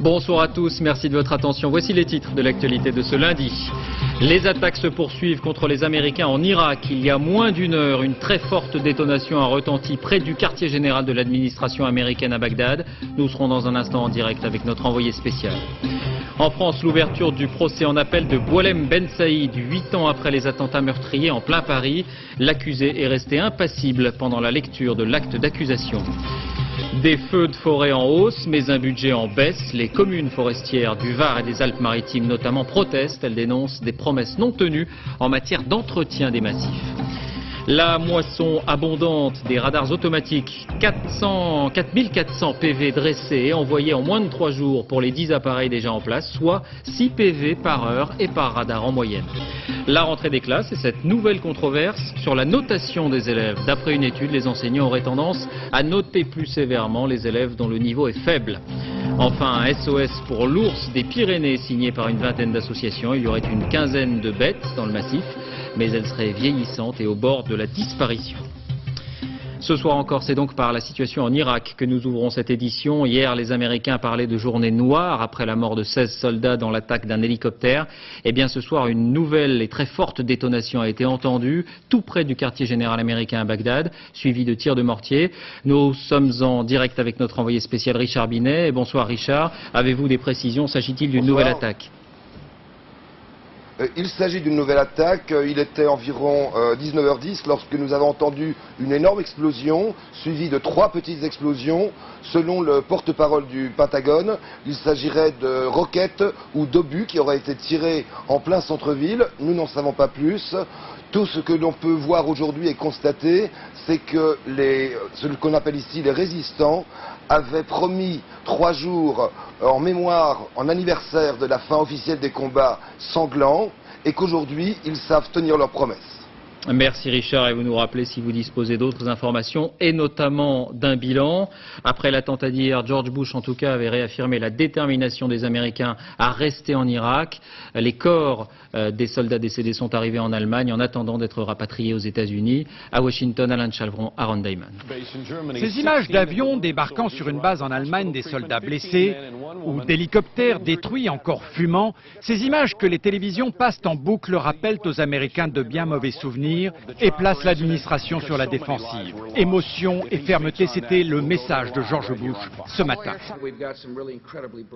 Bonsoir à tous, merci de votre attention. Voici les titres de l'actualité de ce lundi. Les attaques se poursuivent contre les Américains en Irak. Il y a moins d'une heure, une très forte détonation a retenti près du quartier général de l'administration américaine à Bagdad. Nous serons dans un instant en direct avec notre envoyé spécial. En France, l'ouverture du procès en appel de Boualem Ben Saïd, 8 ans après les attentats meurtriers en plein Paris. L'accusé est resté impassible pendant la lecture de l'acte d'accusation. Des feux de forêt en hausse, mais un budget en baisse. Les communes forestières du Var et des Alpes-Maritimes notamment protestent. Elles dénoncent des promesses non tenues en matière d'entretien des massifs. La moisson abondante des radars automatiques, 4400 PV dressés et envoyés en moins de 3 jours pour les 10 appareils déjà en place, soit 6 PV par heure et par radar en moyenne. La rentrée des classes et cette nouvelle controverse sur la notation des élèves. D'après une étude, les enseignants auraient tendance à noter plus sévèrement les élèves dont le niveau est faible. Enfin, un SOS pour l'ours des Pyrénées signé par une vingtaine d'associations. Il y aurait une quinzaine de bêtes dans le massif, mais elles seraient vieillissantes et au bord de la disparition. Ce soir encore, c'est donc par la situation en Irak que nous ouvrons cette édition. Hier, les Américains parlaient de journée noire après la mort de 16 soldats dans l'attaque d'un hélicoptère. Eh bien, ce soir, une nouvelle et très forte détonation a été entendue, tout près du quartier général américain à Bagdad, suivie de tirs de mortier. Nous sommes en direct avec notre envoyé spécial Richard Binet. Bonsoir Richard. Avez-vous des précisions? S'agit-il d'une nouvelle attaque? Il s'agit d'une nouvelle attaque. Il était environ 19h10 lorsque nous avons entendu une énorme explosion, suivie de 3 petites explosions. Selon le porte-parole du Pentagone, il s'agirait de roquettes ou d'obus qui auraient été tirés en plein centre-ville. Nous n'en savons pas plus. Tout ce que l'on peut voir aujourd'hui et constater, c'est que ce qu'on appelle ici les résistants avaient promis 3 jours en mémoire, en anniversaire de la fin officielle des combats sanglants, et qu'aujourd'hui, ils savent tenir leurs promesses. Merci Richard, et vous nous rappelez si vous disposez d'autres informations et notamment d'un bilan. Après l'attentat d'hier, George Bush en tout cas avait réaffirmé la détermination des Américains à rester en Irak. Les corps des soldats décédés sont arrivés en Allemagne en attendant d'être rapatriés aux États-Unis. À Washington, Alain Chalvron, Aaron Dayman. Ces images d'avions débarquant sur une base en Allemagne, des soldats blessés ou d'hélicoptères détruits encore fumants, ces images que les télévisions passent en boucle rappellent aux Américains de bien mauvais souvenirs et placent l'administration sur la défensive. Émotion et fermeté, c'était le message de George Bush ce matin.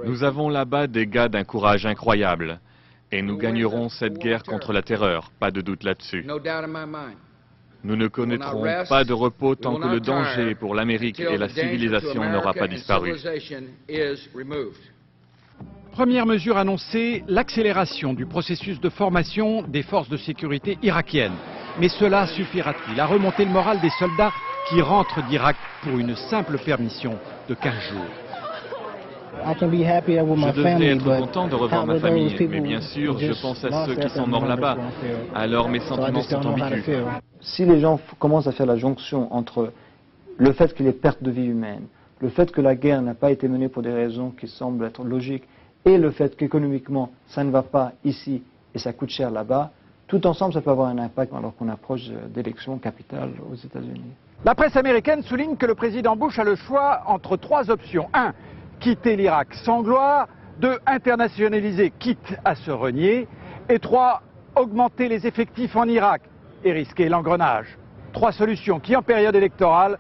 Nous avons là-bas des gars d'un courage incroyable. Et nous gagnerons cette guerre contre la terreur, pas de doute là-dessus. Nous ne connaîtrons pas de repos tant que le danger pour l'Amérique et la civilisation n'aura pas disparu. Première mesure annoncée, l'accélération du processus de formation des forces de sécurité irakiennes. Mais cela suffira-t-il à remonter le moral des soldats qui rentrent d'Irak pour une simple permission de 15 jours? Je devrais être content de revoir ma famille, mais bien sûr, je pense à ceux qui sont morts là-bas. Alors mes sentiments sont ambigus. Si les gens commencent à faire la jonction entre le fait qu'il y ait perte de vie humaine, le fait que la guerre n'a pas été menée pour des raisons qui semblent être logiques, et le fait qu'économiquement, ça ne va pas ici et ça coûte cher là-bas, tout ensemble, ça peut avoir un impact alors qu'on approche d'élections capitales aux États-Unis. La presse américaine souligne que le président Bush a le choix entre 3 options. 1. Quitter l'Irak sans gloire. 2. Internationaliser, quitte à se renier. Et 3. Augmenter les effectifs en Irak et risquer l'engrenage. 3 solutions qui, en période électorale,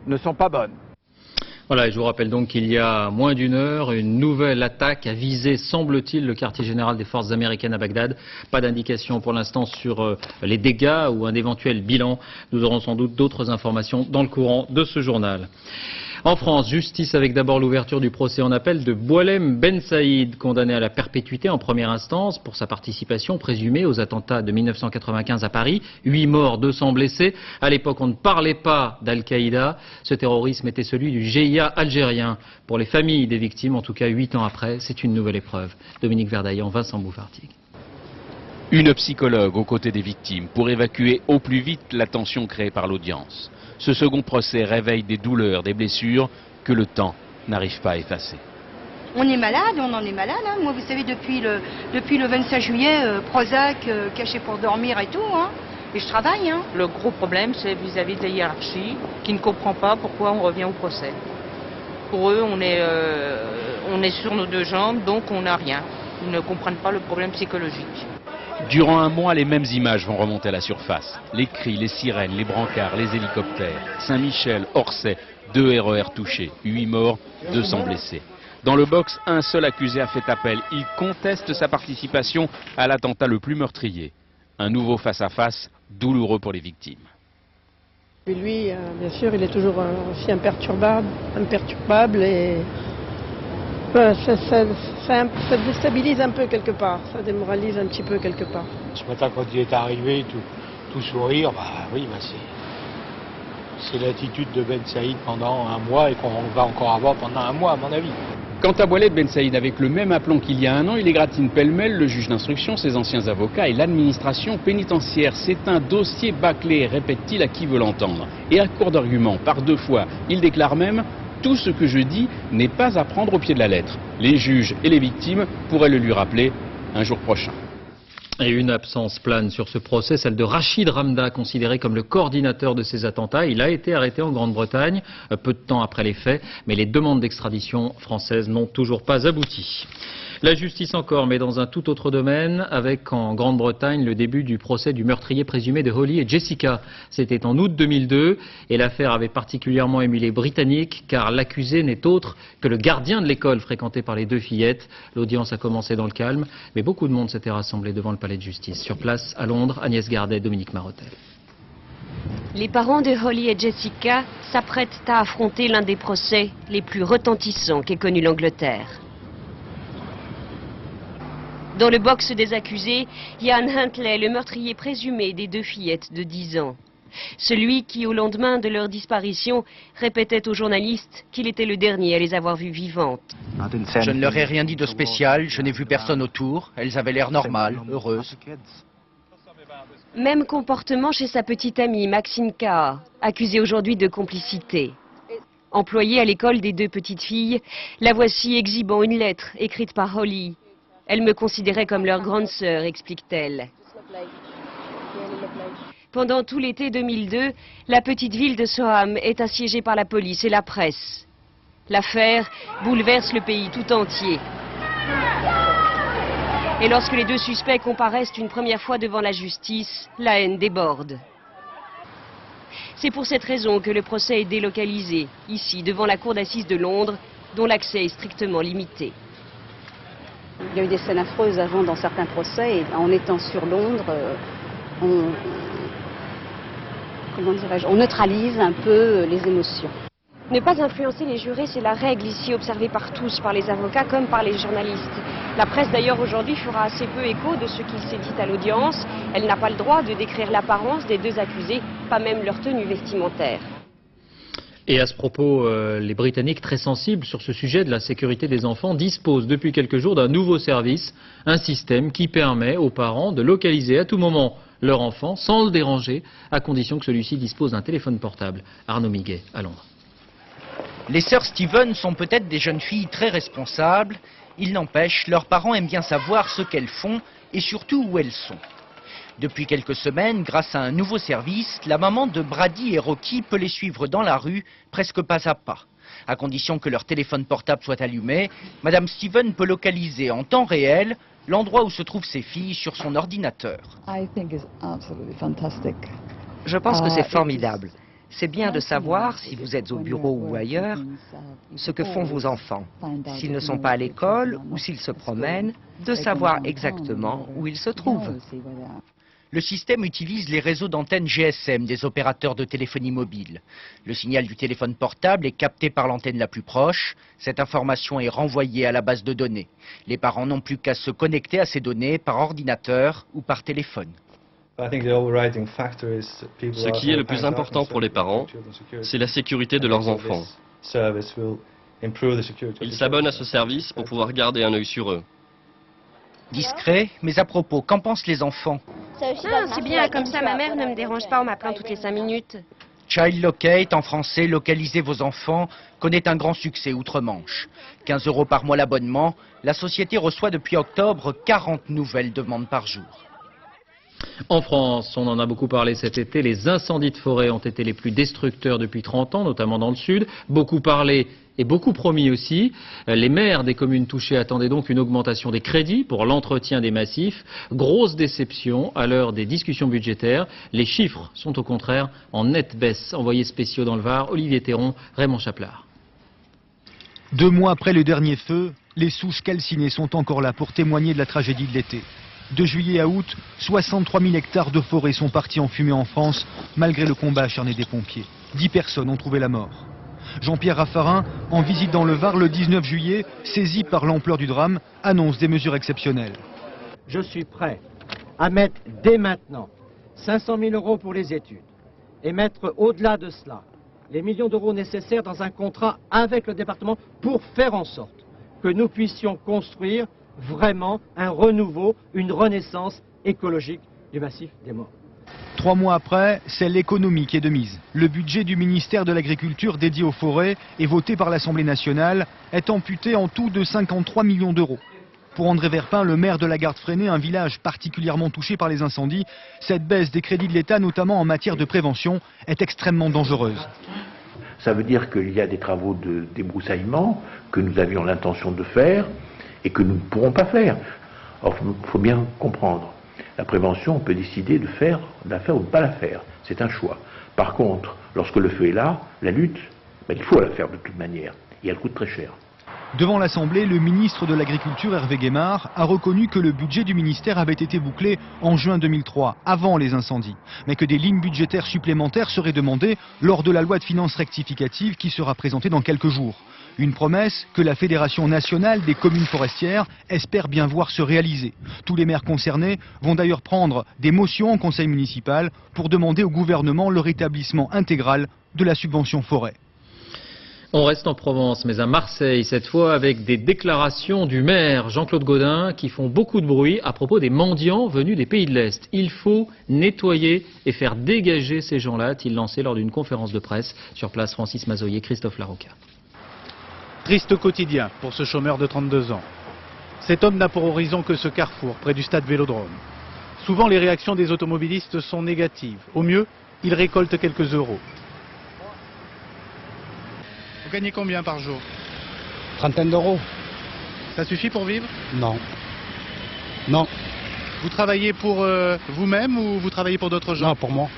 ne sont pas bonnes. Voilà, et je vous rappelle donc qu'il y a moins d'une heure, une nouvelle attaque a visé, semble-t-il, le quartier général des forces américaines à Bagdad. Pas d'indication pour l'instant sur les dégâts ou un éventuel bilan. Nous aurons sans doute d'autres informations dans le courant de ce journal. En France, justice avec d'abord l'ouverture du procès en appel de Boualem Ben Saïd, condamné à la perpétuité en première instance pour sa participation présumée aux attentats de 1995 à Paris. 8 morts, 200 blessés. À l'époque, on ne parlait pas d'Al-Qaïda. Ce terrorisme était celui du GIA algérien. Pour les familles des victimes, en tout cas 8 ans après, c'est une nouvelle épreuve. Dominique Verdaillan, Vincent Bouffartigue. Une psychologue aux côtés des victimes pour évacuer au plus vite la tension créée par l'audience. Ce second procès réveille des douleurs, des blessures que le temps n'arrive pas à effacer. On est malade, on en est malade. Hein. Moi, vous savez, depuis le 25 juillet, Prozac, caché pour dormir et tout. Hein. Et je travaille. Hein. Le gros problème, c'est vis-à-vis de la hiérarchie qui ne comprend pas pourquoi on revient au procès. Pour eux, on On est sur nos deux jambes, donc on n'a rien. Ils ne comprennent pas le problème psychologique. Durant un mois, les mêmes images vont remonter à la surface. Les cris, les sirènes, les brancards, les hélicoptères. Saint-Michel, Orsay, 2 RER touchés, 8 morts, 200 blessés. Dans le box, un seul accusé a fait appel. Il conteste sa participation à l'attentat le plus meurtrier. Un nouveau face-à-face douloureux pour les victimes. Et lui, bien sûr, il est toujours aussi imperturbable et ça déstabilise un peu quelque part, ça démoralise un petit peu quelque part. Ce matin, quand il est arrivé, tout sourire, oui, c'est l'attitude de Ben Saïd pendant un mois et qu'on va encore avoir pendant un mois, à mon avis. Quant à Waled Ben Saïd, avec le même aplomb qu'il y a un an, il égratigne pêle-mêle le juge d'instruction, ses anciens avocats et l'administration pénitentiaire. C'est un dossier bâclé, répète-t-il à qui veut l'entendre. Et à court d'arguments, par 2 fois, il déclare même « Tout ce que je dis n'est pas à prendre au pied de la lettre ». Les juges et les victimes pourraient le lui rappeler un jour prochain. Et une absence plane sur ce procès, celle de Rachid Ramda, considéré comme le coordinateur de ces attentats. Il a été arrêté en Grande-Bretagne, peu de temps après les faits, mais les demandes d'extradition françaises n'ont toujours pas abouti. La justice encore, mais dans un tout autre domaine, avec en Grande-Bretagne le début du procès du meurtrier présumé de Holly et Jessica. C'était en août 2002 et l'affaire avait particulièrement ému les Britanniques car l'accusé n'est autre que le gardien de l'école fréquenté par les 2 fillettes. L'audience a commencé dans le calme, mais beaucoup de monde s'était rassemblé devant le palais de justice. Sur place, à Londres, Agnès Gardet, Dominique Marotel. Les parents de Holly et Jessica s'apprêtent à affronter l'un des procès les plus retentissants qu'ait connu l'Angleterre. Dans le box des accusés, Ian Huntley, le meurtrier présumé des 2 fillettes de 10 ans. Celui qui, au lendemain de leur disparition, répétait aux journalistes qu'il était le dernier à les avoir vues vivantes. Je ne leur ai rien dit de spécial, je n'ai vu personne autour, elles avaient l'air normales, heureuses. Même comportement chez sa petite amie Maxine Carr, accusée aujourd'hui de complicité. Employée à l'école des 2 petites filles, la voici exhibant une lettre écrite par Holly. Elle me considérait comme leur grande sœur, explique-t-elle. Pendant tout l'été 2002, la petite ville de Soham est assiégée par la police et la presse. L'affaire bouleverse le pays tout entier. Et lorsque les 2 suspects comparaissent une première fois devant la justice, la haine déborde. C'est pour cette raison que le procès est délocalisé, ici, devant la cour d'assises de Londres, dont l'accès est strictement limité. Il y a eu des scènes affreuses avant dans certains procès et en étant sur Londres, on neutralise un peu les émotions. Ne pas influencer les jurés, c'est la règle ici observée par tous, par les avocats comme par les journalistes. La presse d'ailleurs aujourd'hui fera assez peu écho de ce qu'il s'est dit à l'audience. Elle n'a pas le droit de décrire l'apparence des 2 accusés, pas même leur tenue vestimentaire. Et à ce propos, les Britanniques, très sensibles sur ce sujet de la sécurité des enfants, disposent depuis quelques jours d'un nouveau service, un système qui permet aux parents de localiser à tout moment leur enfant sans le déranger, à condition que celui-ci dispose d'un téléphone portable. Arnaud Miguet, à Londres. Les sœurs Steven sont peut-être des jeunes filles très responsables. Il n'empêche, leurs parents aiment bien savoir ce qu'elles font et surtout où elles sont. Depuis quelques semaines, grâce à un nouveau service, la maman de Brady et Rocky peut les suivre dans la rue, presque pas à pas. À condition que leur téléphone portable soit allumé, Madame Steven peut localiser en temps réel l'endroit où se trouvent ses filles sur son ordinateur. Je pense que c'est formidable. C'est bien de savoir, si vous êtes au bureau ou ailleurs, ce que font vos enfants. S'ils ne sont pas à l'école ou s'ils se promènent, de savoir exactement où ils se trouvent. Le système utilise les réseaux d'antennes GSM des opérateurs de téléphonie mobile. Le signal du téléphone portable est capté par l'antenne la plus proche. Cette information est renvoyée à la base de données. Les parents n'ont plus qu'à se connecter à ces données par ordinateur ou par téléphone. Ce qui est le plus important pour les parents, c'est la sécurité de leurs enfants. Ils s'abonnent à ce service pour pouvoir garder un œil sur eux. Discret, mais à propos, qu'en pensent les enfants? C'est bien, comme ça ma mère ne me dérange pas en m'appelant toutes les 5 minutes. Child Locate, en français, localisez vos enfants, connaît un grand succès outre-Manche. 15 € par mois l'abonnement, la société reçoit depuis octobre 40 nouvelles demandes par jour. En France, on en a beaucoup parlé cet été, les incendies de forêt ont été les plus destructeurs depuis 30 ans, notamment dans le sud. Beaucoup parlé et beaucoup promis aussi. Les maires des communes touchées attendaient donc une augmentation des crédits pour l'entretien des massifs. Grosse déception à l'heure des discussions budgétaires. Les chiffres sont au contraire en nette baisse. Envoyés spéciaux dans le Var, Olivier Théron, Raymond Chaplard. 2 mois après le dernier feu, les souches calcinées sont encore là pour témoigner de la tragédie de l'été. De juillet à août, 63 000 hectares de forêt sont partis en fumée en France, malgré le combat acharné des pompiers. 10 personnes ont trouvé la mort. Jean-Pierre Raffarin, en visite dans le Var le 19 juillet, saisi par l'ampleur du drame, annonce des mesures exceptionnelles. Je suis prêt à mettre dès maintenant 500 000 € pour les études et mettre au-delà de cela les millions d'euros nécessaires dans un contrat avec le département pour faire en sorte que nous puissions construire vraiment un renouveau, une renaissance écologique du massif des Maures. 3 mois après, c'est l'économie qui est de mise. Le budget du ministère de l'Agriculture dédié aux forêts et voté par l'Assemblée nationale est amputé en tout de 53 millions d'euros. Pour André Verpin, le maire de la Garde-Freinet, un village particulièrement touché par les incendies, cette baisse des crédits de l'État, notamment en matière de prévention, est extrêmement dangereuse. Ça veut dire qu'il y a des travaux de débroussaillement que nous avions l'intention de faire et que nous ne pourrons pas faire. Or, il faut bien comprendre, la prévention, on peut décider de la faire ou de ne pas la faire. C'est un choix. Par contre, lorsque le feu est là, la lutte, il faut la faire de toute manière. Et elle coûte très cher. Devant l'Assemblée, le ministre de l'Agriculture, Hervé Guémard, a reconnu que le budget du ministère avait été bouclé en juin 2003, avant les incendies, mais que des lignes budgétaires supplémentaires seraient demandées lors de la loi de finances rectificative qui sera présentée dans quelques jours. Une promesse que la Fédération nationale des communes forestières espère bien voir se réaliser. Tous les maires concernés vont d'ailleurs prendre des motions en conseil municipal pour demander au gouvernement le rétablissement intégral de la subvention forêt. On reste en Provence, mais à Marseille, cette fois avec des déclarations du maire Jean-Claude Gaudin qui font beaucoup de bruit à propos des mendiants venus des pays de l'Est. Il faut nettoyer et faire dégager ces gens-là, a-t-il lancé lors d'une conférence de presse. Sur place, Francis Mazoyer, Christophe Larocca. Triste quotidien pour ce chômeur de 32 ans. Cet homme n'a pour horizon que ce carrefour près du stade Vélodrome. Souvent, les réactions des automobilistes sont négatives. Au mieux, il récolte quelques euros. Vous gagnez combien par jour? Trentaine d'euros. Ça suffit pour vivre? Non. Non. Vous travaillez pour vous-même ou vous travaillez pour d'autres gens? Non, pour moi.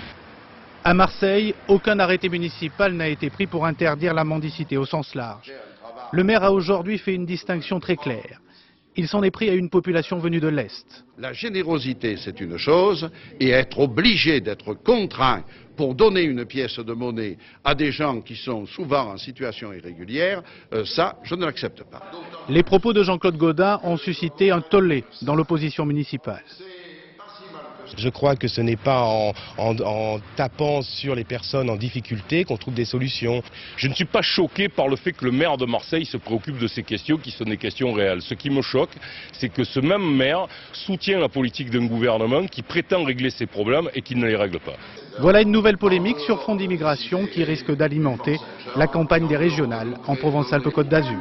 À Marseille, aucun arrêté municipal n'a été pris pour interdire la mendicité au sens large. Le maire a aujourd'hui fait une distinction très claire. Il s'en est pris à une population venue de l'Est. La générosité, c'est une chose, et être obligé d'être contraint pour donner une pièce de monnaie à des gens qui sont souvent en situation irrégulière, ça, je ne l'accepte pas. Les propos de Jean-Claude Gaudin ont suscité un tollé dans l'opposition municipale. Je crois que ce n'est pas en tapant sur les personnes en difficulté qu'on trouve des solutions. Je ne suis pas choqué par le fait que le maire de Marseille se préoccupe de ces questions qui sont des questions réelles. Ce qui me choque, c'est que ce même maire soutient la politique d'un gouvernement qui prétend régler ces problèmes et qui ne les règle pas. Voilà une nouvelle polémique sur fond d'immigration qui risque d'alimenter la campagne des régionales en Provence-Alpes-Côte d'Azur.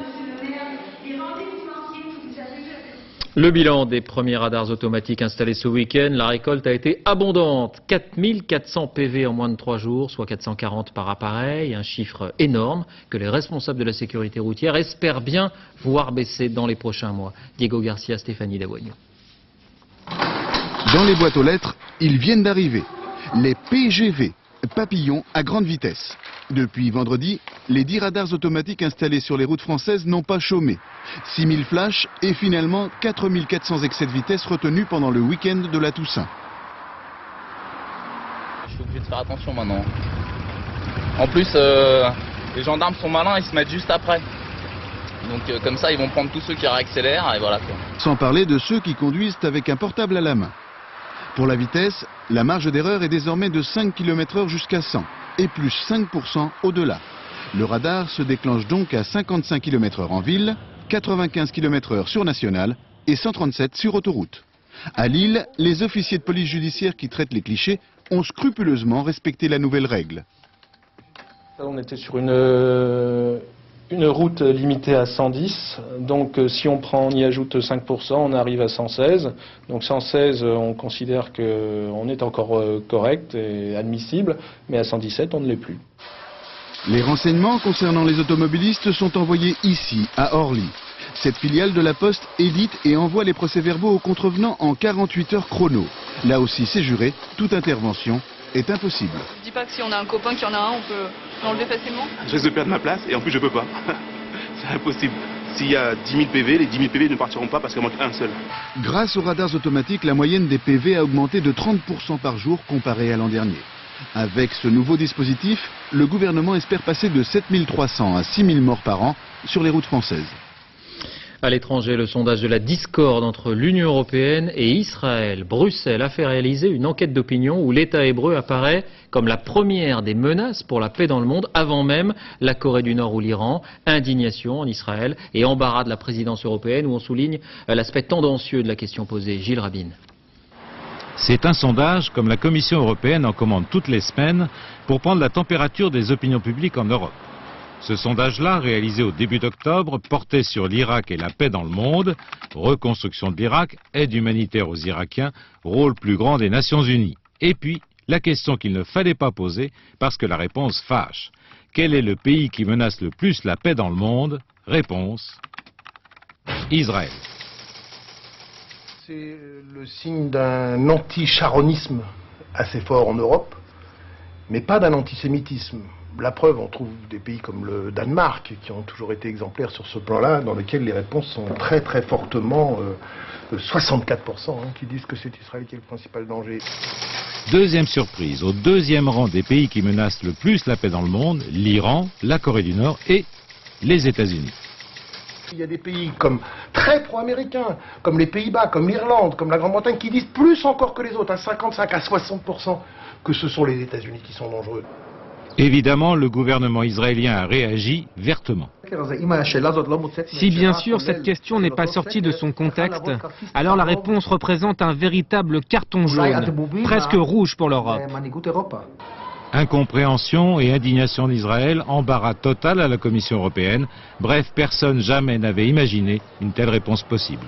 Le bilan des premiers radars automatiques installés ce week-end, la récolte a été abondante. 4400 PV en moins de 3 jours, soit 440 par appareil, un chiffre énorme que les responsables de la sécurité routière espèrent bien voir baisser dans les prochains mois. Diego Garcia, Stéphanie Davoignou. Dans les boîtes aux lettres, ils viennent d'arriver. Les PGV, papillons à grande vitesse. Depuis vendredi, les 10 radars automatiques installés sur les routes françaises n'ont pas chômé. 6000 flashs et finalement 4400 excès de vitesse retenus pendant le week-end de la Toussaint. Je suis obligé de faire attention maintenant. En plus, les gendarmes sont malins, ils se mettent juste après. Donc comme ça, ils vont prendre tous ceux qui réaccélèrent et voilà quoi. Sans parler de ceux qui conduisent avec un portable à la main. Pour la vitesse, la marge d'erreur est désormais de 5 km/h jusqu'à 100 et plus 5% au-delà. Le radar se déclenche donc à 55 km/h en ville, 95 km/h sur nationale et 137 sur autoroute. À Lille, les officiers de police judiciaire qui traitent les clichés ont scrupuleusement respecté la nouvelle règle. On était sur une une route limitée à 110, donc si on y ajoute 5%, on arrive à 116. Donc 116, on considère qu'on est encore correct et admissible, mais à 117, on ne l'est plus. Les renseignements concernant les automobilistes sont envoyés ici, à Orly. Cette filiale de la Poste édite et envoie les procès-verbaux aux contrevenants en 48 heures chrono. Là aussi, c'est juré, toute intervention est impossible. Je dis pas que si on a un copain qui en a un, on peut l'enlever facilement. Je risque de perdre ma place et en plus je peux pas. C'est impossible. S'il y a 10 000 PV, les 10 000 PV ne partiront pas parce qu'il manque un seul. Grâce aux radars automatiques, la moyenne des PV a augmenté de 30% par jour comparé à l'an dernier. Avec ce nouveau dispositif, le gouvernement espère passer de 7 300 à 6 000 morts par an sur les routes françaises. À l'étranger, le sondage de la discorde entre l'Union européenne et Israël. Bruxelles a fait réaliser une enquête d'opinion où l'État hébreu apparaît comme la première des menaces pour la paix dans le monde, avant même la Corée du Nord ou l'Iran. Indignation en Israël et embarras de la présidence européenne où on souligne l'aspect tendancieux de la question posée. Gilles Rabin. C'est un sondage comme la Commission européenne en commande toutes les semaines pour prendre la température des opinions publiques en Europe. Ce sondage-là, réalisé au début d'octobre, portait sur l'Irak et la paix dans le monde, reconstruction de l'Irak, aide humanitaire aux Irakiens, rôle plus grand des Nations Unies. Et puis, la question qu'il ne fallait pas poser, parce que la réponse fâche. Quel est le pays qui menace le plus la paix dans le monde? Réponse: Israël. C'est le signe d'un anti-charonisme assez fort en Europe, mais pas d'un antisémitisme. La preuve, on trouve des pays comme le Danemark qui ont toujours été exemplaires sur ce plan-là, dans lesquels les réponses sont très très fortement, 64%, qui disent que c'est Israël qui est le principal danger. Deuxième surprise, au deuxième rang des pays qui menacent le plus la paix dans le monde, l'Iran, la Corée du Nord et les États-Unis. Il y a des pays comme très pro-américains, comme les Pays-Bas, comme l'Irlande, comme la Grande-Bretagne, qui disent plus encore que les autres, à 55 à 60%, que ce sont les États-Unis qui sont dangereux. Évidemment, le gouvernement israélien a réagi vertement. Si bien sûr cette question n'est pas sortie de son contexte, alors la réponse représente un véritable carton jaune, presque rouge pour l'Europe. Incompréhension et indignation d'Israël, embarras total à la Commission européenne. Bref, personne jamais n'avait imaginé une telle réponse possible.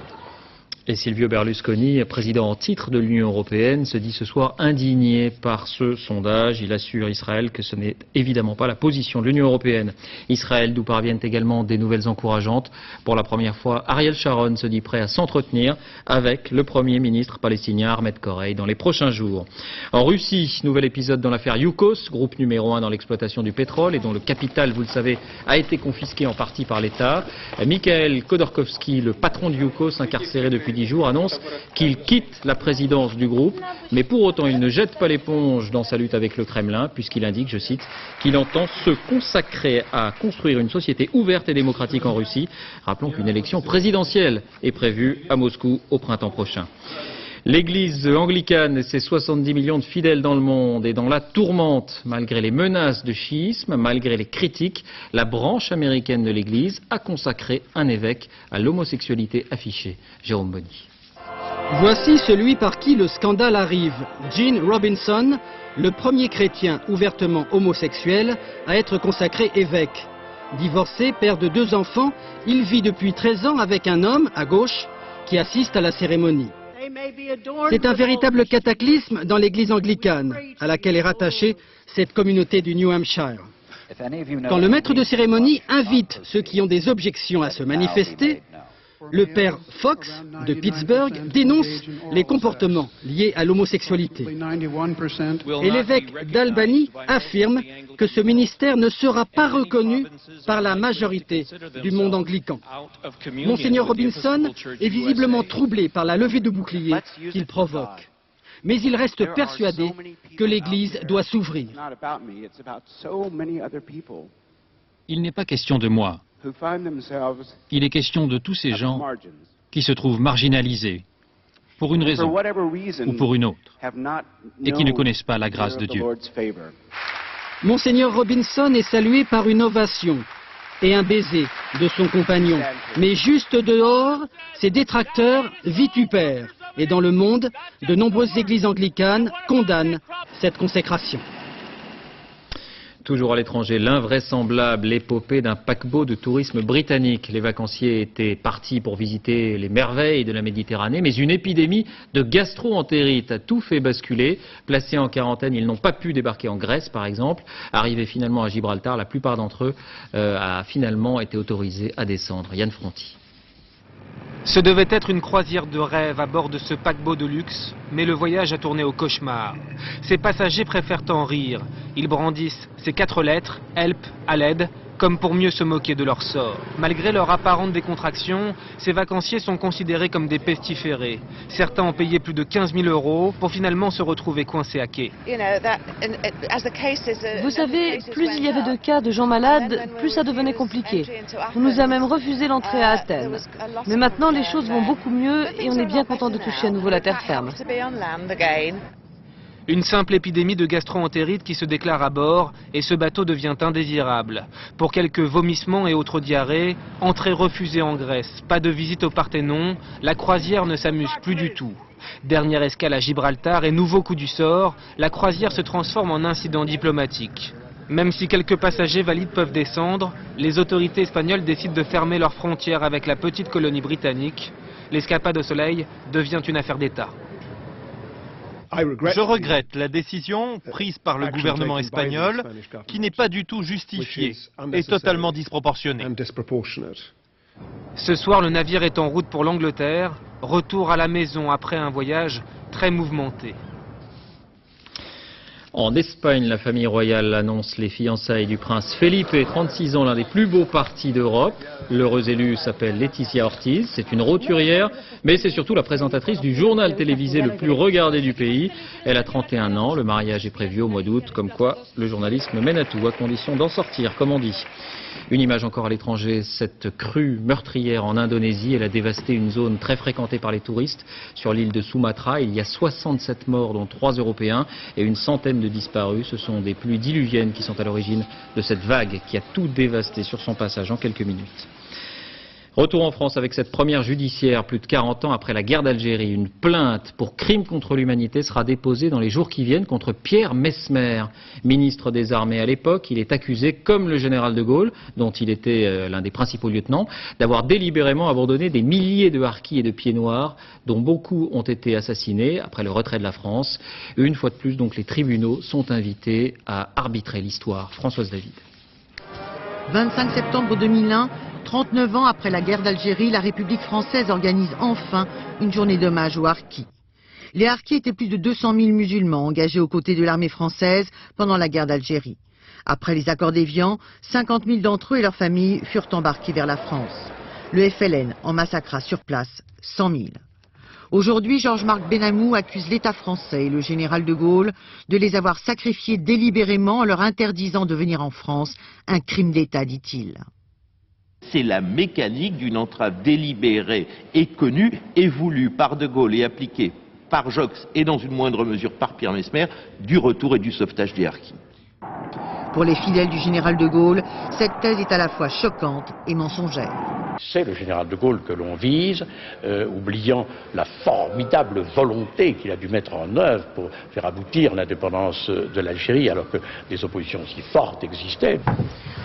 Et Silvio Berlusconi, président en titre de l'Union européenne, se dit ce soir indigné par ce sondage. Il assure Israël que ce n'est évidemment pas la position de l'Union européenne. Israël, d'où parviennent également des nouvelles encourageantes. Pour la première fois, Ariel Sharon se dit prêt à s'entretenir avec le Premier ministre palestinien Ahmed Korey dans les prochains jours. En Russie, nouvel épisode dans l'affaire Yukos, groupe numéro 1 dans l'exploitation du pétrole et dont le capital, vous le savez, a été confisqué en partie par l'État. Mikhail Khodorkovsky, le patron de Yukos, incarcéré depuis 10 jours, annonce qu'il quitte la présidence du groupe, mais pour autant il ne jette pas l'éponge dans sa lutte avec le Kremlin, puisqu'il indique, je cite, qu'il entend se consacrer à construire une société ouverte et démocratique en Russie. Rappelons qu'une élection présidentielle est prévue à Moscou au printemps prochain. L'église anglicane et ses 70 millions de fidèles dans le monde est dans la tourmente. Malgré les menaces de chiisme, malgré les critiques, la branche américaine de l'église a consacré un évêque à l'homosexualité affichée. Jérôme Bonny. Voici celui par qui le scandale arrive. Gene Robinson, le premier chrétien ouvertement homosexuel à être consacré évêque. Divorcé, père de 2 enfants, il vit depuis 13 ans avec un homme, à gauche, qui assiste à la cérémonie. C'est un véritable cataclysme dans l'église anglicane, à laquelle est rattachée cette communauté du New Hampshire. Quand le maître de cérémonie invite ceux qui ont des objections à se manifester, le père Fox de Pittsburgh dénonce les comportements liés à l'homosexualité. Et l'évêque d'Albany affirme que ce ministère ne sera pas reconnu par la majorité du monde anglican. Monseigneur Robinson est visiblement troublé par la levée de bouclier qu'il provoque. Mais il reste persuadé que l'Église doit s'ouvrir. Il n'est pas question de moi. Il est question de tous ces gens qui se trouvent marginalisés, pour une raison ou pour une autre, et qui ne connaissent pas la grâce de Dieu. Monseigneur Robinson est salué par une ovation et un baiser de son compagnon. Mais juste dehors, ses détracteurs vitupèrent. Et dans le monde, de nombreuses églises anglicanes condamnent cette consécration. Toujours à l'étranger, l'invraisemblable épopée d'un paquebot de tourisme britannique. Les vacanciers étaient partis pour visiter les merveilles de la Méditerranée, mais une épidémie de gastro-entérite a tout fait basculer. Placés en quarantaine, ils n'ont pas pu débarquer en Grèce, par exemple. Arrivés finalement à Gibraltar, la plupart d'entre eux a finalement été autorisés à descendre. Yann Fronty. Ce devait être une croisière de rêve à bord de ce paquebot de luxe, mais le voyage a tourné au cauchemar. Ces passagers préfèrent en rire. Ils brandissent ces 4 lettres, help, à l'aide, comme pour mieux se moquer de leur sort. Malgré leur apparente décontraction, ces vacanciers sont considérés comme des pestiférés. Certains ont payé plus de 15 000 € pour finalement se retrouver coincés à quai. Vous savez, plus il y avait de cas de gens malades, plus ça devenait compliqué. On nous a même refusé l'entrée à Athènes. Mais maintenant, les choses vont beaucoup mieux et on est bien content de toucher à nouveau la terre ferme. Une simple épidémie de gastro-entérite qui se déclare à bord et ce bateau devient indésirable. Pour quelques vomissements et autres diarrhées, entrée refusée en Grèce, pas de visite au Parthénon, la croisière ne s'amuse plus du tout. Dernière escale à Gibraltar et nouveau coup du sort, la croisière se transforme en incident diplomatique. Même si quelques passagers valides peuvent descendre, les autorités espagnoles décident de fermer leurs frontières avec la petite colonie britannique. L'escapade au soleil devient une affaire d'État. Je regrette la décision prise par le gouvernement espagnol qui n'est pas du tout justifiée et totalement disproportionnée. Ce soir, le navire est en route pour l'Angleterre. Retour à la maison après un voyage très mouvementé. En Espagne, la famille royale annonce les fiançailles du prince Felipe, 36 ans, l'un des plus beaux partis d'Europe. L'heureuse élue s'appelle Leticia Ortiz, c'est une roturière, mais c'est surtout la présentatrice du journal télévisé le plus regardé du pays. Elle a 31 ans, le mariage est prévu au mois d'août, comme quoi le journalisme mène à tout, à condition d'en sortir, comme on dit. Une image encore à l'étranger, cette crue meurtrière en Indonésie, elle a dévasté une zone très fréquentée par les touristes. Sur l'île de Sumatra, il y a 67 morts, dont 3 Européens, et une centaine de disparus. Ce sont des pluies diluviennes qui sont à l'origine de cette vague qui a tout dévasté sur son passage en quelques minutes. Retour en France avec cette première judiciaire, plus de 40 ans après la guerre d'Algérie. Une plainte pour crime contre l'humanité sera déposée dans les jours qui viennent contre Pierre Messmer, ministre des Armées à l'époque. Il est accusé, comme le général de Gaulle, dont il était l'un des principaux lieutenants, d'avoir délibérément abandonné des milliers de harkis et de pieds noirs, dont beaucoup ont été assassinés après le retrait de la France. Une fois de plus, donc, les tribunaux sont invités à arbitrer l'histoire. Françoise David. 25 septembre 2001, 39 ans après la guerre d'Algérie, la République française organise enfin une journée d'hommage aux harkis. Les harkis étaient plus de 200 000 musulmans engagés aux côtés de l'armée française pendant la guerre d'Algérie. Après les accords d'Évian, 50 000 d'entre eux et leurs familles furent embarqués vers la France. Le FLN en massacra sur place 100 000. Aujourd'hui, Georges-Marc Benamou accuse l'État français et le général de Gaulle de les avoir sacrifiés délibérément en leur interdisant de venir en France. Un crime d'État, dit-il. C'est la mécanique d'une entrave délibérée et connue et voulue par de Gaulle et appliquée par Jox et dans une moindre mesure par Pierre Messmer du retour et du sauvetage des harkis. Pour les fidèles du général de Gaulle, cette thèse est à la fois choquante et mensongère. C'est le général de Gaulle que l'on vise, oubliant la formidable volonté qu'il a dû mettre en œuvre pour faire aboutir l'indépendance de l'Algérie, alors que des oppositions si fortes existaient.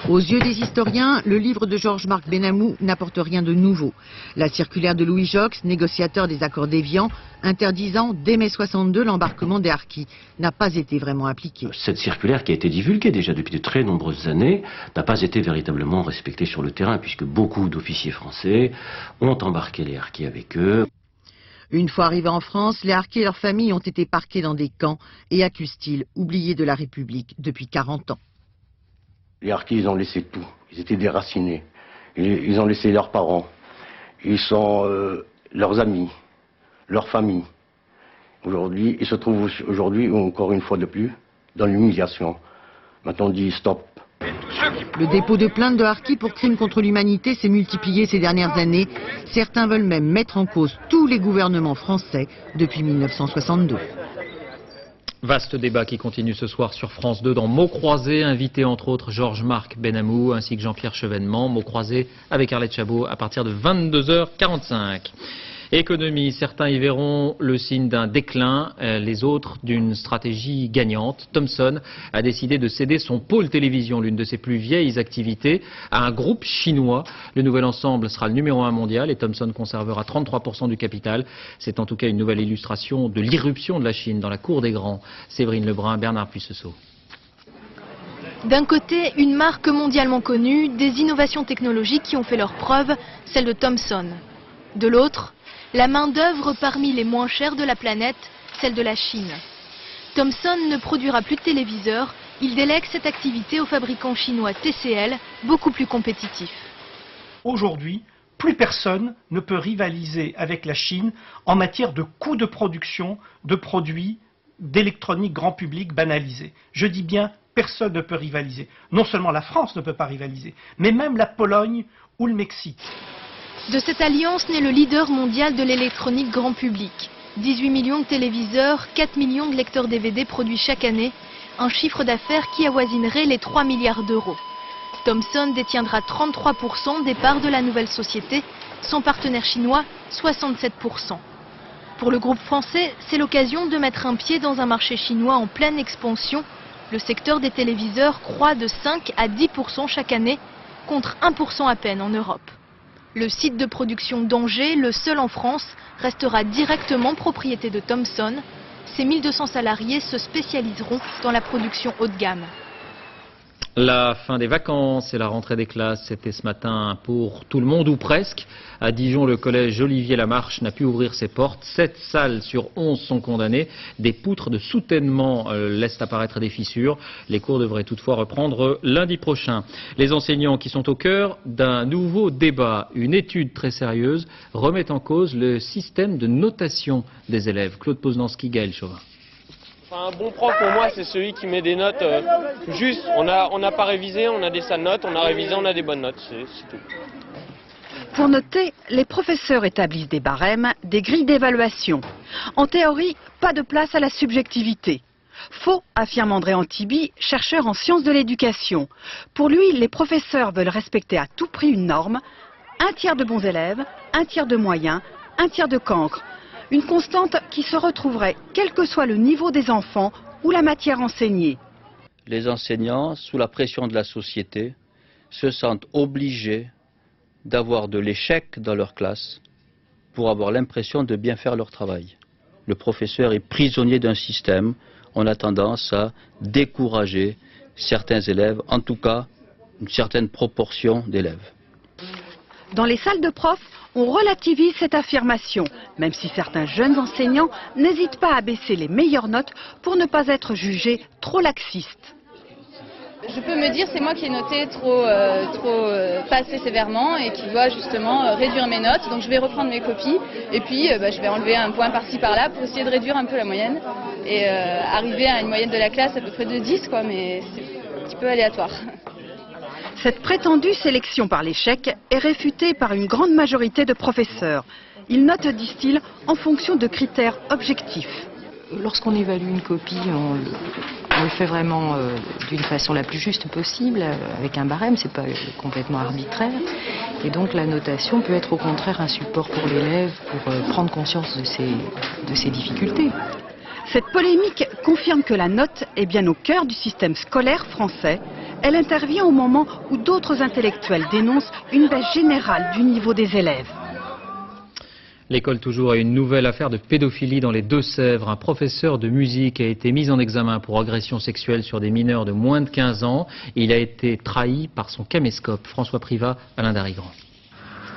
Aux yeux des historiens, le livre de Georges-Marc Benamou n'apporte rien de nouveau. La circulaire de Louis Jox, négociateur des accords d'Évian, interdisant dès mai 62 l'embarquement des harkis, n'a pas été vraiment appliquée. Cette circulaire qui a été divulguée déjà depuis de très nombreuses années n'a pas été véritablement respectée sur le terrain, puisque beaucoup d'officiers français ont embarqué les harkis avec eux. Une fois arrivés en France, les harkis et leurs familles ont été parqués dans des camps et accusent-ils oubliés de la République depuis 40 ans. Les harkis, ils ont laissé tout. Ils étaient déracinés. Ils ont laissé leurs parents. Ils sont leurs amis, leurs familles. Aujourd'hui, ils se trouvent encore une fois de plus, dans l'humiliation. Maintenant, on dit stop. Le dépôt de plainte de harkis pour crimes contre l'humanité s'est multiplié ces dernières années. Certains veulent même mettre en cause tous les gouvernements français depuis 1962. Vaste débat qui continue ce soir sur France 2 dans Mots croisés, invité entre autres Georges-Marc Benamou ainsi que Jean-Pierre Chevènement. Mots croisés avec Arlette Chabot à partir de 22h45. Économie, certains y verront le signe d'un déclin, les autres d'une stratégie gagnante. Thomson a décidé de céder son pôle télévision, l'une de ses plus vieilles activités, à un groupe chinois. Le nouvel ensemble sera le numéro 1 mondial et Thomson conservera 33% du capital. C'est en tout cas une nouvelle illustration de l'irruption de la Chine dans la cour des grands. Séverine Lebrun, Bernard Puisseau. D'un côté, une marque mondialement connue, des innovations technologiques qui ont fait leurs preuves, celle de Thomson. De l'autre, la main-d'œuvre parmi les moins chères de la planète, celle de la Chine. Thomson ne produira plus de téléviseurs, il délègue cette activité au fabricant chinois TCL, beaucoup plus compétitif. Aujourd'hui, plus personne ne peut rivaliser avec la Chine en matière de coûts de production de produits d'électronique grand public banalisés. Je dis bien, personne ne peut rivaliser. Non seulement la France ne peut pas rivaliser, mais même la Pologne ou le Mexique. De cette alliance naît le leader mondial de l'électronique grand public. 18 millions de téléviseurs, 4 millions de lecteurs DVD produits chaque année, un chiffre d'affaires qui avoisinerait les 3 milliards d'euros. Thomson détiendra 33% des parts de la nouvelle société, son partenaire chinois 67%. Pour le groupe français, c'est l'occasion de mettre un pied dans un marché chinois en pleine expansion. Le secteur des téléviseurs croît de 5 à 10% chaque année, contre 1% à peine en Europe. Le site de production d'Angers, le seul en France, restera directement propriété de Thomson. Ses 1200 salariés se spécialiseront dans la production haut de gamme. La fin des vacances et la rentrée des classes, c'était ce matin pour tout le monde, ou presque. À Dijon, le collège Olivier Lamarche n'a pu ouvrir ses portes. 7 salles sur 11 sont condamnées. Des poutres de soutènement laissent apparaître des fissures. Les cours devraient toutefois reprendre lundi prochain. Les enseignants qui sont au cœur d'un nouveau débat, une étude très sérieuse, remet en cause le système de notation des élèves. Claude Poznanski, Gaël Chauvin. Un bon prof pour moi c'est celui qui met des notes juste, on n'a pas révisé, on a des sales notes, on a révisé, on a des bonnes notes, c'est tout. Pour noter, les professeurs établissent des barèmes, des grilles d'évaluation. En théorie, pas de place à la subjectivité. Faux, affirme André Antibi, chercheur en sciences de l'éducation. Pour lui, les professeurs veulent respecter à tout prix une norme, 1/3 de bons élèves, 1/3 de moyens, 1/3 de cancres. Une constante qui se retrouverait quel que soit le niveau des enfants ou la matière enseignée. Les enseignants, sous la pression de la société, se sentent obligés d'avoir de l'échec dans leur classe pour avoir l'impression de bien faire leur travail. Le professeur est prisonnier d'un système, on a tendance à décourager certains élèves, en tout cas une certaine proportion d'élèves. Dans les salles de profs, on relativise cette affirmation, même si certains jeunes enseignants n'hésitent pas à baisser les meilleures notes pour ne pas être jugés trop laxistes. Je peux me dire c'est moi qui ai noté pas assez sévèrement et qui dois justement réduire mes notes. Donc je vais reprendre mes copies et puis je vais enlever un point par-ci par-là pour essayer de réduire un peu la moyenne et arriver à une moyenne de la classe à peu près de 10 quoi, mais c'est un petit peu aléatoire. Cette prétendue sélection par l'échec est réfutée par une grande majorité de professeurs. Ils notent, disent-ils, en fonction de critères objectifs. Lorsqu'on évalue une copie, on le fait vraiment d'une façon la plus juste possible, avec un barème, c'est pas complètement arbitraire. Et donc la notation peut être au contraire un support pour l'élève pour prendre conscience de ses difficultés. Cette polémique confirme que la note est bien au cœur du système scolaire français. Elle intervient au moment où d'autres intellectuels dénoncent une baisse générale du niveau des élèves. L'école toujours a une nouvelle affaire de pédophilie dans les Deux-Sèvres. Un professeur de musique a été mis en examen pour agression sexuelle sur des mineurs de moins de 15 ans. Il a été trahi par son caméscope. François Privat, Alain Darigrand.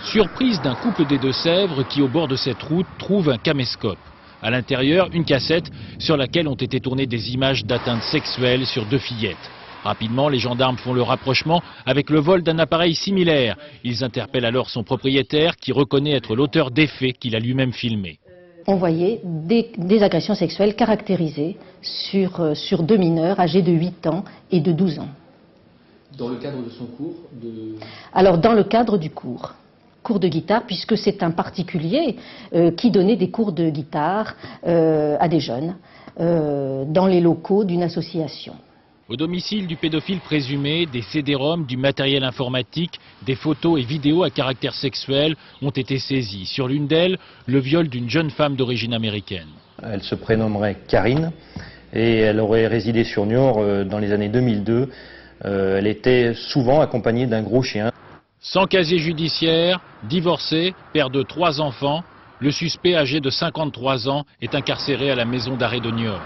Surprise d'un couple des Deux-Sèvres qui, au bord de cette route, trouve un caméscope. À l'intérieur, une cassette sur laquelle ont été tournées des images d'atteintes sexuelles sur 2 fillettes. Rapidement, les gendarmes font le rapprochement avec le vol d'un appareil similaire. Ils interpellent alors son propriétaire qui reconnaît être l'auteur des faits qu'il a lui-même filmés. On voyait des agressions sexuelles caractérisées sur 2 mineurs âgés de 8 ans et de 12 ans. Dans le cadre de son cours Alors, dans le cadre du cours de guitare, puisque c'est un particulier qui donnait des cours de guitare à des jeunes dans les locaux d'une association. Au domicile du pédophile présumé, des CD-ROM, du matériel informatique, des photos et vidéos à caractère sexuel ont été saisis. Sur l'une d'elles, le viol d'une jeune femme d'origine américaine. Elle se prénommerait Karine et elle aurait résidé sur Niort dans les années 2002. Elle était souvent accompagnée d'un gros chien. Sans casier judiciaire, divorcé, père de 3 enfants, le suspect âgé de 53 ans est incarcéré à la maison d'arrêt de Niort.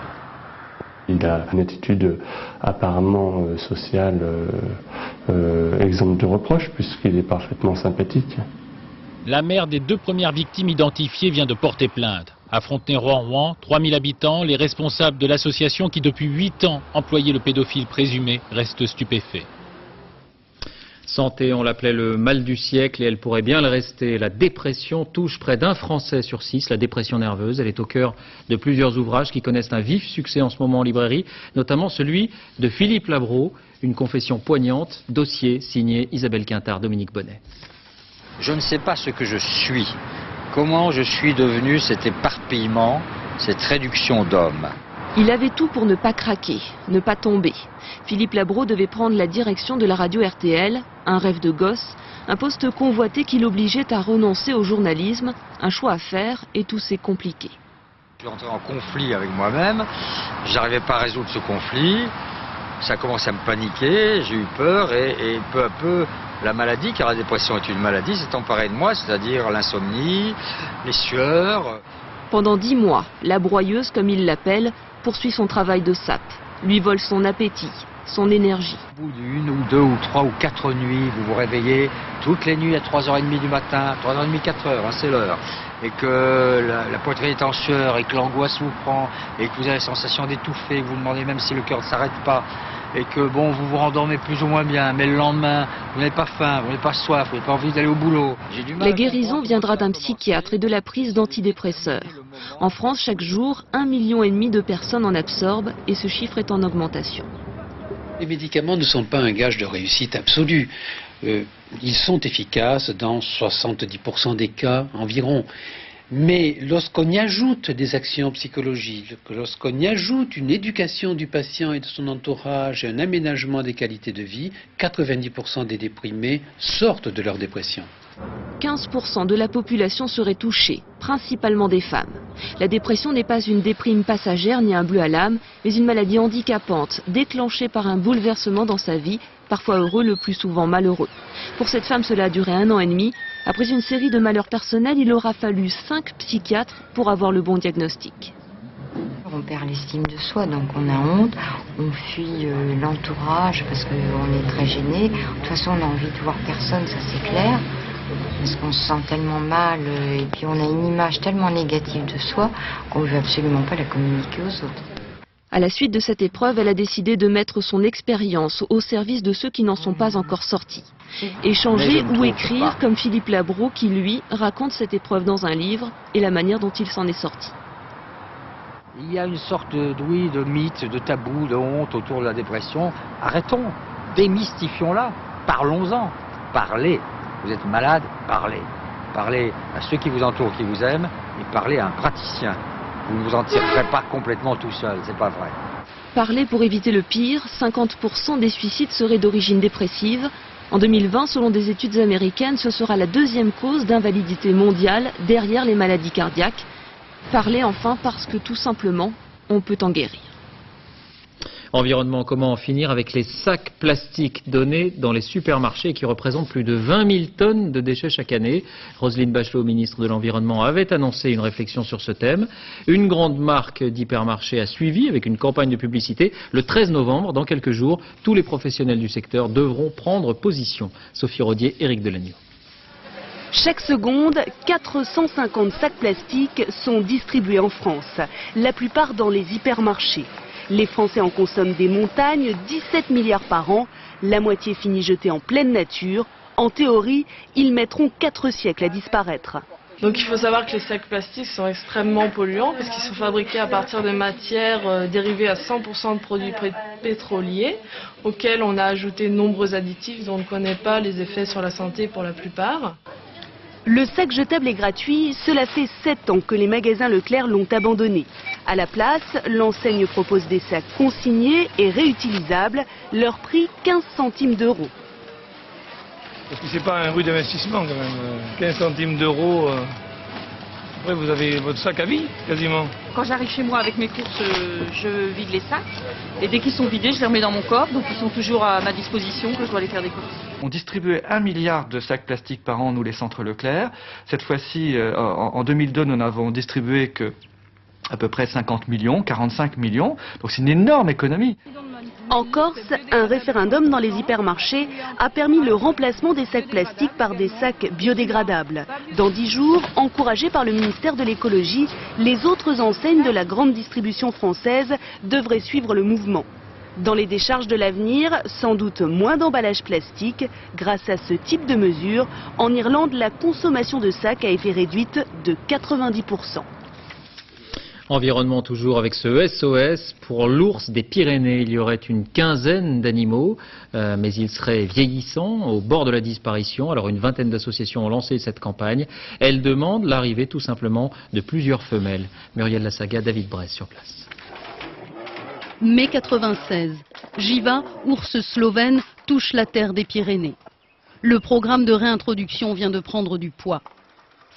Il a une attitude apparemment sociale exempte de reproche puisqu'il est parfaitement sympathique. La mère des 2 premières victimes identifiées vient de porter plainte. À Frontenay-Rohan, 3000 habitants, les responsables de l'association qui depuis 8 ans employait le pédophile présumé restent stupéfaits. Santé, on l'appelait le mal du siècle et elle pourrait bien le rester. La dépression touche près d'1 Français sur 6, la dépression nerveuse. Elle est au cœur de plusieurs ouvrages qui connaissent un vif succès en ce moment en librairie, notamment celui de Philippe Labro, une confession poignante, dossier signé Isabelle Quintard, Dominique Bonnet. Je ne sais pas ce que je suis, comment je suis devenu cet éparpillement, cette réduction d'hommes. Il avait tout pour ne pas craquer, ne pas tomber. Philippe Labro devait prendre la direction de la radio RTL, un rêve de gosse, un poste convoité qui l'obligeait à renoncer au journalisme, un choix à faire et tout s'est compliqué. Je suis entré en conflit avec moi-même, j'arrivais pas à résoudre ce conflit, ça commence à me paniquer, j'ai eu peur et peu à peu la maladie, car la dépression est une maladie, s'est emparée de moi, c'est-à-dire l'insomnie, les sueurs. Pendant 10 mois, la broyeuse, comme il l'appelle, poursuit son travail de sape, lui vole son appétit, son énergie. Au bout d'1 ou 2 ou 3 ou 4 nuits, vous vous réveillez toutes les nuits à 3h30 du matin, 3h30, 4h, c'est l'heure, et que la poitrine est en sueur, et que l'angoisse vous prend, et que vous avez la sensation d'étouffer, vous vous demandez même si le cœur ne s'arrête pas, et que bon, vous vous rendormez plus ou moins bien, mais le lendemain, vous n'avez pas faim, vous n'avez pas soif, vous n'avez pas envie d'aller au boulot. La guérison viendra d'un psychiatre et de la prise d'antidépresseurs. En France, chaque jour, 1,5 million de personnes en absorbent et ce chiffre est en augmentation. Les médicaments ne sont pas un gage de réussite absolue. Ils sont efficaces dans 70% des cas environ. Mais lorsqu'on y ajoute des actions psychologiques, lorsqu'on y ajoute une éducation du patient et de son entourage et un aménagement des qualités de vie, 90% des déprimés sortent de leur dépression. 15% de la population serait touchée, principalement des femmes. La dépression n'est pas une déprime passagère ni un bleu à l'âme, mais une maladie handicapante, déclenchée par un bouleversement dans sa vie, parfois heureux, le plus souvent malheureux. Pour cette femme, cela a duré 1 an et demi. Après une série de malheurs personnels, il aura fallu 5 psychiatres pour avoir le bon diagnostic. On perd l'estime de soi, donc on a honte, on fuit l'entourage parce qu'on est très gêné. De toute façon, on a envie de voir personne, ça c'est clair. Parce qu'on se sent tellement mal et puis on a une image tellement négative de soi qu'on ne veut absolument pas la communiquer aux autres. À la suite de cette épreuve, elle a décidé de mettre son expérience au service de ceux qui n'en sont pas encore sortis. Échanger ou écrire, comme Philippe Labro qui, lui, raconte cette épreuve dans un livre et la manière dont il s'en est sorti. Il y a une sorte de mythe, de tabou, de honte autour de la dépression. Arrêtons, démystifions-la, parlons-en, parlez. Vous êtes malade, parlez. Parlez à ceux qui vous entourent, qui vous aiment, et parlez à un praticien. Vous ne vous en tirerez pas complètement tout seul, c'est pas vrai. Parler pour éviter le pire, 50% des suicides seraient d'origine dépressive. En 2020, selon des études américaines, ce sera la 2e cause d'invalidité mondiale derrière les maladies cardiaques. Parler enfin parce que tout simplement, on peut en guérir. Environnement, comment en finir avec les sacs plastiques donnés dans les supermarchés qui représentent plus de 20 000 tonnes de déchets chaque année. Roselyne Bachelot, ministre de l'Environnement, avait annoncé une réflexion sur ce thème. Une grande marque d'hypermarché a suivi avec une campagne de publicité. Le 13 novembre, dans quelques jours, tous les professionnels du secteur devront prendre position. Sophie Rodier, Éric Delagneau. Chaque seconde, 450 sacs plastiques sont distribués en France, la plupart dans les hypermarchés. Les Français en consomment des montagnes, 17 milliards par an. La moitié finit jetée en pleine nature. En théorie, ils mettront 4 siècles à disparaître. Donc il faut savoir que les sacs plastiques sont extrêmement polluants parce qu'ils sont fabriqués à partir de matières dérivées à 100% de produits pétroliers auxquels on a ajouté de nombreux additifs dont on ne connaît pas les effets sur la santé pour la plupart. Le sac jetable est gratuit, cela fait 7 ans que les magasins Leclerc l'ont abandonné. À la place, l'enseigne propose des sacs consignés et réutilisables, leur prix 15 centimes d'euros. Parce que c'est pas un bruit d'investissement quand même, 15 centimes d'euros. Après vous avez votre sac à vie quasiment. Quand j'arrive chez moi avec mes courses, je vide les sacs et dès qu'ils sont vidés, je les remets dans mon coffre, donc ils sont toujours à ma disposition quand je dois aller faire des courses. On distribuait 1 milliard de sacs plastiques par an, nous les centres Leclerc. Cette fois-ci, en 2002, nous n'avons distribué que à peu près 50 millions, 45 millions, donc c'est une énorme économie. En Corse, un référendum dans les hypermarchés a permis le remplacement des sacs plastiques par des sacs biodégradables. Dans 10 jours, encouragés par le ministère de l'écologie, les autres enseignes de la grande distribution française devraient suivre le mouvement. Dans les décharges de l'avenir, sans doute moins d'emballage plastique. Grâce à ce type de mesure, en Irlande, la consommation de sacs a été réduite de 90%. Environnement toujours avec ce SOS pour l'ours des Pyrénées. Il y aurait une quinzaine d'animaux, mais ils seraient vieillissants, au bord de la disparition. Alors une vingtaine d'associations ont lancé cette campagne. Elles demandent l'arrivée tout simplement de plusieurs femelles. Muriel Lassaga, David Bresse sur place. Mai 96, Jiva, ours slovène, touche la terre des Pyrénées. Le programme de réintroduction vient de prendre du poids.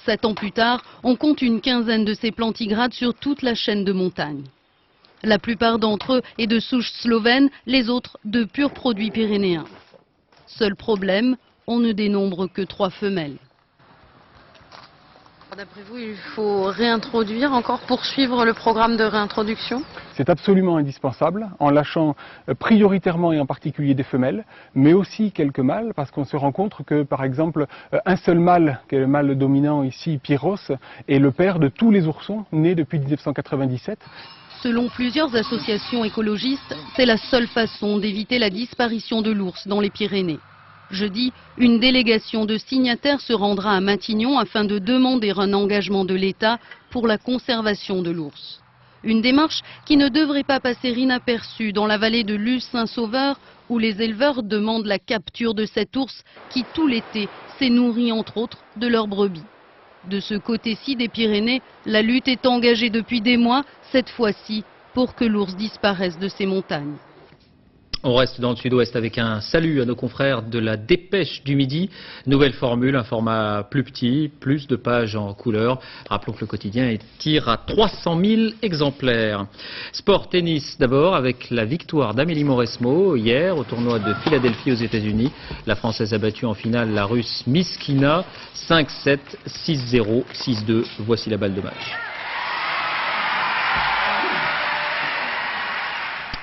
7 ans plus tard, on compte une quinzaine de ces plantigrades sur toute la chaîne de montagne. La plupart d'entre eux est de souche slovène, les autres de purs produits pyrénéens. Seul problème, on ne dénombre que 3 femelles. D'après vous, il faut réintroduire, encore poursuivre le programme de réintroduction? C'est absolument indispensable, en lâchant prioritairement et en particulier des femelles, mais aussi quelques mâles, parce qu'on se rend compte que, par exemple, un seul mâle, qui est le mâle dominant ici, Pyros, est le père de tous les oursons nés depuis 1997. Selon plusieurs associations écologistes, c'est la seule façon d'éviter la disparition de l'ours dans les Pyrénées. Jeudi, une délégation de signataires se rendra à Matignon afin de demander un engagement de l'État pour la conservation de l'ours. Une démarche qui ne devrait pas passer inaperçue dans la vallée de Luz-Saint-Sauveur où les éleveurs demandent la capture de cet ours qui tout l'été s'est nourri entre autres de leurs brebis. De ce côté-ci des Pyrénées, la lutte est engagée depuis des mois, cette fois-ci pour que l'ours disparaisse de ces montagnes. On reste dans le sud-ouest avec un salut à nos confrères de la Dépêche du Midi. Nouvelle formule, un format plus petit, plus de pages en couleur. Rappelons que le quotidien tire à 300 000 exemplaires. Sport tennis d'abord avec la victoire d'Amélie Mauresmo hier au tournoi de Philadelphie aux États-Unis. La Française a battu en finale la Russe Miskina 5-7, 6-0, 6-2. Voici la balle de match.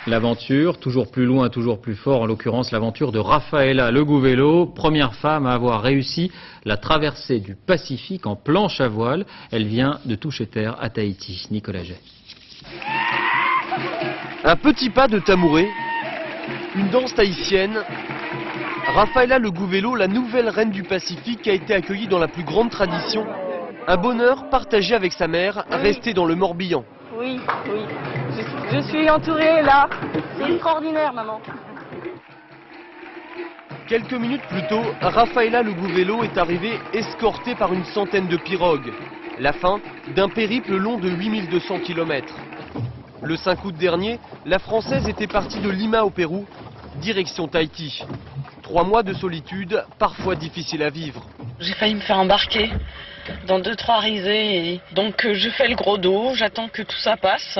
L'aventure, toujours plus loin, toujours plus fort, en l'occurrence l'aventure de Rafaela Le Gouvello, première femme à avoir réussi la traversée du Pacifique en planche à voile. Elle vient de toucher terre à Tahiti. Nicolas Jay. Un petit pas de Tamouré, une danse tahitienne. Rafaela Le Gouvello, la nouvelle reine du Pacifique, a été accueillie dans la plus grande tradition. Un bonheur partagé avec sa mère, restée dans le Morbihan. Oui, oui. Je suis entourée là. C'est extraordinaire, maman. Quelques minutes plus tôt, Rafaela Le Gouvello est arrivée escortée par une centaine de pirogues. La fin d'un périple long de 8200 km. Le 5 août dernier, la Française était partie de Lima au Pérou, direction Tahiti. 3 mois de solitude, parfois difficiles à vivre. J'ai failli me faire embarquer dans 2-3 risées, et donc je fais le gros dos, j'attends que tout ça passe.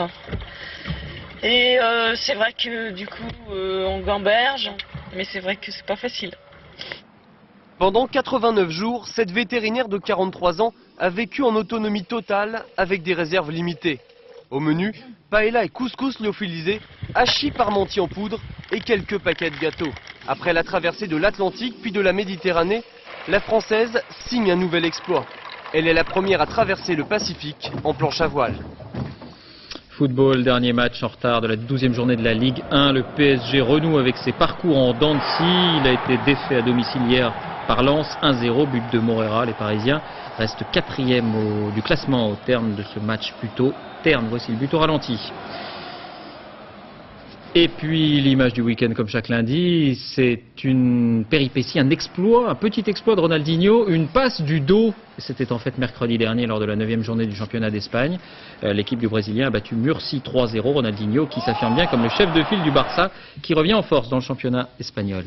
Et c'est vrai que du coup on gamberge, mais c'est vrai que c'est pas facile. Pendant 89 jours, cette vétérinaire de 43 ans a vécu en autonomie totale avec des réserves limitées. Au menu, paella et couscous lyophilisé, hachis parmentier en poudre et quelques paquets de gâteaux. Après la traversée de l'Atlantique puis de la Méditerranée, la Française signe un nouvel exploit. Elle est la première à traverser le Pacifique en planche à voile. Football, dernier match en retard de la 12e journée de la Ligue 1. Le PSG renoue avec ses parcours en dents de scie. Il a été défait à domicile hier par Lens, 1-0, but de Morera. Les Parisiens restent 4e du classement au terme de ce match plutôt terne. Voici le but au ralenti. Et puis l'image du week-end comme chaque lundi, c'est une péripétie, un exploit, un petit exploit de Ronaldinho, une passe du dos. C'était en fait mercredi dernier lors de la 9e journée du championnat d'Espagne. L'équipe du Brésilien a battu Murcie 3-0. Ronaldinho qui s'affirme bien comme le chef de file du Barça qui revient en force dans le championnat espagnol.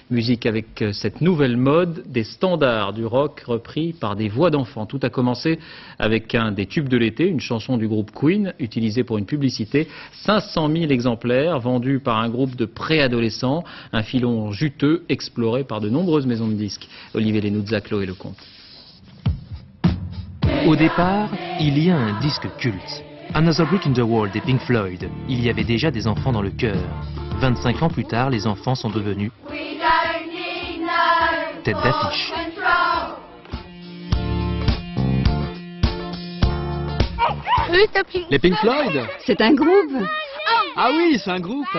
Musique avec cette nouvelle mode des standards du rock repris par des voix d'enfants. Tout a commencé avec un des tubes de l'été, une chanson du groupe Queen, utilisée pour une publicité. 500 000 exemplaires vendus par un groupe de préadolescents. Un filon juteux exploré par de nombreuses maisons de disques. Olivier Lenuzza, Chloé Lecomte. Au départ, il y a un disque culte. Another Brick in the Wall des Pink Floyd. Il y avait déjà des enfants dans le cœur. 25 ans plus tard, les enfants sont devenus tête d'affiche. Les Pink Floyd? C'est un groupe. Ah oui, c'est un groupe.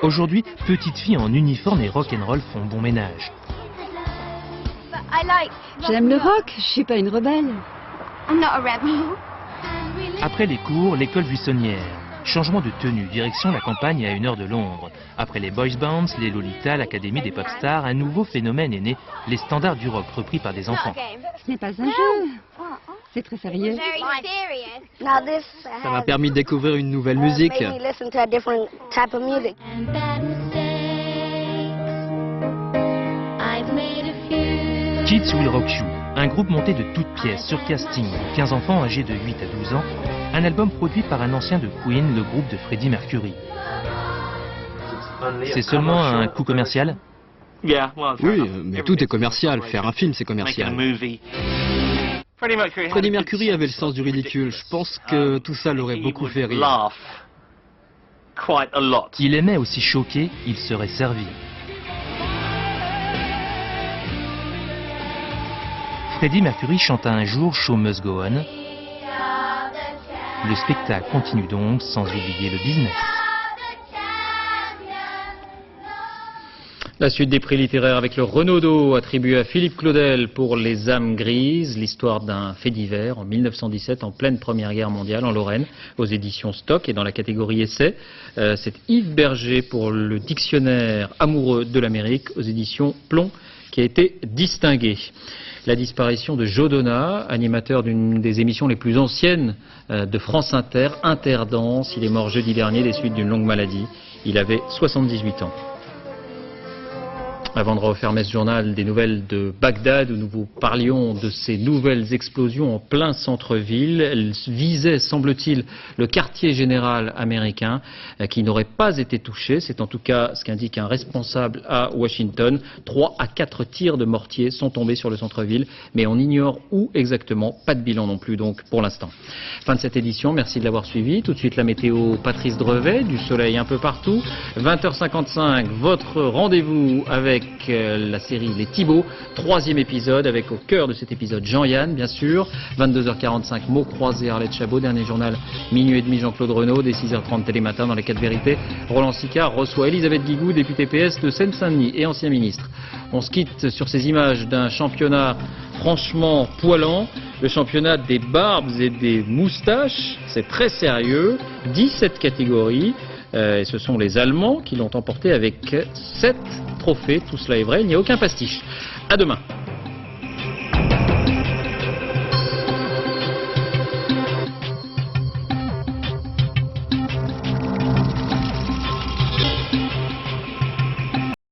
Aujourd'hui, petites filles en uniforme et rock'n'roll font bon ménage. J'aime le rock, je suis pas une rebelle. Après les cours, l'école buissonnière. Changement de tenue, direction la campagne à 1 heure de Londres. Après les boys bands, les Lolita, l'académie des pop stars, un nouveau phénomène est né, les standards du rock repris par des enfants. Ce n'est pas un jeu, c'est très sérieux. Ça m'a permis de découvrir une nouvelle musique. Kids Will Rock You, un groupe monté de toutes pièces sur casting, 15 enfants âgés de 8 à 12 ans, un album produit par un ancien de Queen, le groupe de Freddie Mercury. C'est seulement un coup commercial? Oui, mais tout est commercial. Faire un film, c'est commercial. Freddie Mercury avait le sens du ridicule. Je pense que tout ça l'aurait beaucoup fait rire. Il aimait aussi choquer, il serait servi. Freddie Mercury chanta un jour Show Must Go On. Le spectacle continue donc, sans oublier le business. La suite des prix littéraires avec le Renaudot attribué à Philippe Claudel pour Les âmes grises, l'histoire d'un fait divers en 1917 en pleine Première Guerre mondiale en Lorraine, aux éditions Stock et dans la catégorie essai. C'est Yves Berger pour le dictionnaire amoureux de l'Amérique aux éditions Plomb qui a été distingué. La disparition de Joe Donat, animateur d'une des émissions les plus anciennes de France Inter, Interdance. Il est mort jeudi dernier des suites d'une longue maladie. Il avait 78 ans. Avant de refermer ce journal, des nouvelles de Bagdad où nous vous parlions de ces nouvelles explosions en plein centre-ville. Elles visaient, semble-t-il, le quartier général américain qui n'aurait pas été touché. C'est en tout cas ce qu'indique un responsable à Washington. 3 à 4 tirs de mortier sont tombés sur le centre-ville, mais on ignore où exactement. Pas de bilan non plus donc pour l'instant. Fin de cette édition, merci de l'avoir suivi. Tout de suite la météo, Patrice Drevet, du soleil un peu partout. 20h55, votre rendez-vous avec la série Les Thibauts, 3e épisode avec au cœur de cet épisode Jean-Yann bien sûr. 22h45, mots croisés, Arlette Chabot, dernier journal minuit et demi, Jean-Claude Renaud, dès 6h30 Télématin dans les 4 vérités. Roland Sicard reçoit Elisabeth Guigou, députée PS de Seine-Saint-Denis et ancien ministre. On se quitte sur ces images d'un championnat franchement poilant, le championnat des barbes et des moustaches, c'est très sérieux, 17 catégories. Et ce sont les Allemands qui l'ont emporté avec 7 trophées. Tout cela est vrai, il n'y a aucun pastiche. À demain.